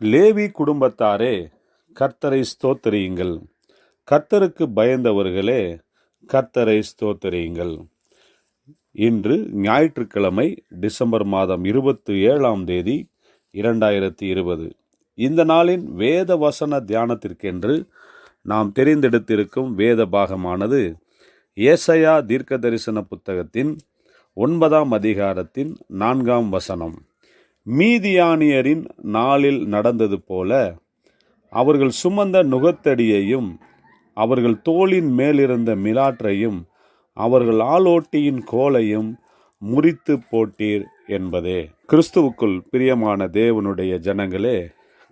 லேவி குடும்பத்தாரே, கர்த்தரை ஸ்தோத்திரியுங்கள். கர்த்தருக்கு பயந்தவர்களே, கர்த்தரை ஸ்தோத்திரியுங்கள். இன்று ஞாயிற்றுக்கிழமை, டிசம்பர் மாதம் 27ஆம் தேதி 2020. இந்த நாளின் வேத வசன தியானத்திற்கென்று நாம் தெரிந்தெடுத்திருக்கும் வேத பாகமானது ஏசாயா தீர்க்க தரிசன புத்தகத்தின் 9ஆம் அதிகாரத்தின் 4ஆம் வசனம். மீதியானியரின் நாளில் நடந்தது போல அவர்கள் சுமந்த நுகத்தடியையும் அவர்கள் தோளின் மேலிருந்த மிலாற்றையும் அவர்கள் ஆளோட்டியின் கோலையும் முறித்து போட்டீர் என்பதே. கிறிஸ்துவுக்குள் பிரியமான தேவனுடைய ஜனங்களே,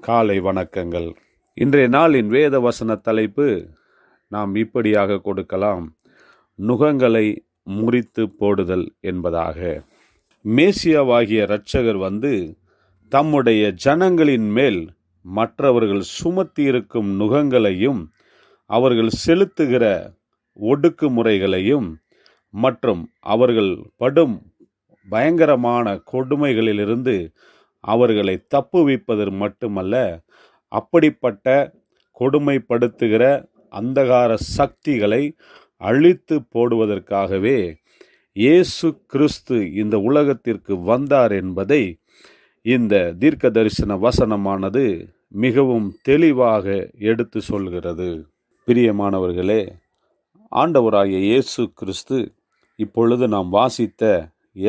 காலை வணக்கங்கள். இன்றைய நாளின் வேத வசன தலைப்பு நாம் இப்படியாக கொடுக்கலாம்: நுகங்களை முறித்து போடுதல் என்பதாக. மேசியாவாகிய இரட்சகர் வந்து தம்முடைய ஜனங்களின் மேல் மற்றவர்கள் சுமத்தியிருக்கும் நுகங்களையும் அவர்கள் செலுத்துகிற ஒடுக்குமுறைகளையும் மற்றும் அவர்கள் படும் பயங்கரமான கொடுமைகளிலிருந்து அவர்களை தப்புவிப்பது மட்டுமல்ல, அப்படிப்பட்ட கொடுமைப்படுத்துகிற அந்தகார சக்திகளை அழித்து போடுவதற்காகவே இயேசு கிறிஸ்து இந்த உலகத்திற்கு வந்தார் என்பதை இந்த தீர்க்க தரிசன வசனமானது மிகவும் தெளிவாக எடுத்து சொல்கிறது. பிரியமானவர்களே, ஆண்டவராகிய இயேசு கிறிஸ்து இப்பொழுது நாம் வாசித்த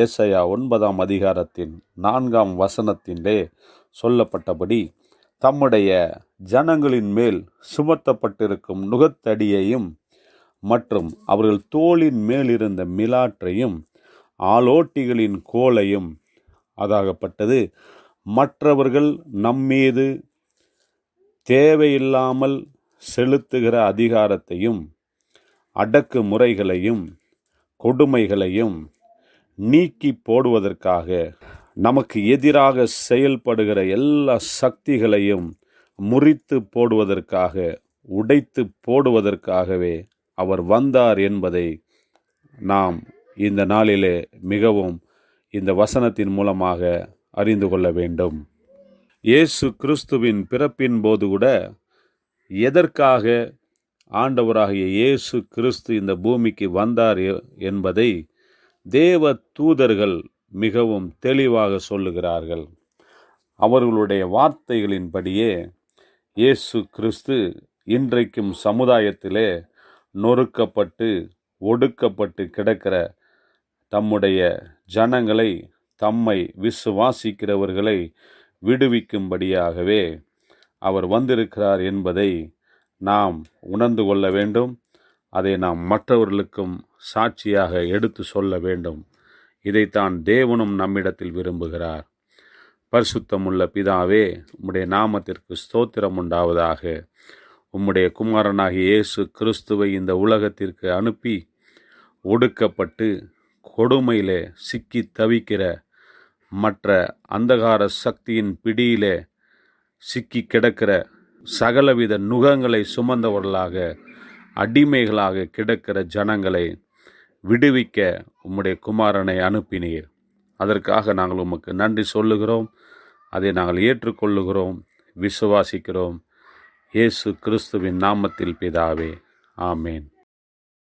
ஏசாயா 9ஆம் அதிகாரத்தின் 4ஆம் வசனத்திலே சொல்லப்பட்டபடி தம்முடைய ஜனங்களின் மேல் சுமத்தப்பட்டிருக்கும் நுகத்தடியையும் மற்றும் அவர்கள் தோளின் மேலிருந்த மிலாற்றையும் ஆளோட்டிகளின் கோலையும், அதாகப்பட்டது மற்றவர்கள் நம்மீது தேவையில்லாமல் செலுத்துகிற அதிகாரத்தையும் அடக்கு முறைகளையும் கொடுமைகளையும் நீக்கி போடுவதற்காக, நமக்கு எதிராக செயல்படுகிற எல்லா சக்திகளையும் முறித்து போடுவதற்காக, உடைத்து போடுவதற்காகவே அவர் வந்தார் என்பதை நாம் இந்த நாளிலே மிகவும் இந்த வசனத்தின் மூலமாக அறிந்து கொள்ள வேண்டும். இயேசு கிறிஸ்துவின் பிறப்பின் போது கூட எதற்காக ஆண்டவராகிய இயேசு கிறிஸ்து இந்த பூமிக்கு வந்தார் என்பதை தேவ தூதர்கள் மிகவும் தெளிவாக சொல்லுகிறார்கள். அவர்களுடைய வார்த்தைகளின்படியே இயேசு கிறிஸ்து இன்றைக்கும் சமுதாயத்திலே நொறுக்கப்பட்டு ஒடுக்கப்பட்டு கிடக்கிற தம்முடைய ஜனங்களை, தம்மை விசுவாசிக்கிறவர்களை விடுவிக்கும்படியாகவே அவர் வந்திருக்கிறார் என்பதை நாம் உணர்ந்து கொள்ள வேண்டும். அதை நாம் மற்றவர்களுக்கும் சாட்சியாக எடுத்து சொல்ல வேண்டும். இதைத்தான் தேவனும் நம்மிடத்தில் விரும்புகிறார். பரிசுத்தமுள்ள பிதாவே, உம்முடைய நாமத்திற்கு ஸ்தோத்திரம் உண்டாவதாக. உம்முடைய குமாரனாகிய இயேசு கிறிஸ்துவை இந்த உலகத்திற்கு அனுப்பி ஒடுக்கப்பட்டு கொடுமையிலே சிக்கி தவிக்கிற மற்ற அந்தகார சக்தியின் பிடியிலே சிக்கி கிடக்கிற சகலவித நுகங்களை சுமந்தவர்களாக, அடிமைகளாக கிடக்கிற ஜனங்களை விடுவிக்க உம்முடைய குமாரனை அனுப்பினீர். அதற்காக நாங்கள் உமக்கு நன்றி சொல்லுகிறோம். அதை நாங்கள் ஏற்றுக்கொள்ளுகிறோம், விசுவாசிக்கிறோம். இயேசு கிறிஸ்துவின் நாமத்தில் பிதாவே, ஆமேன்.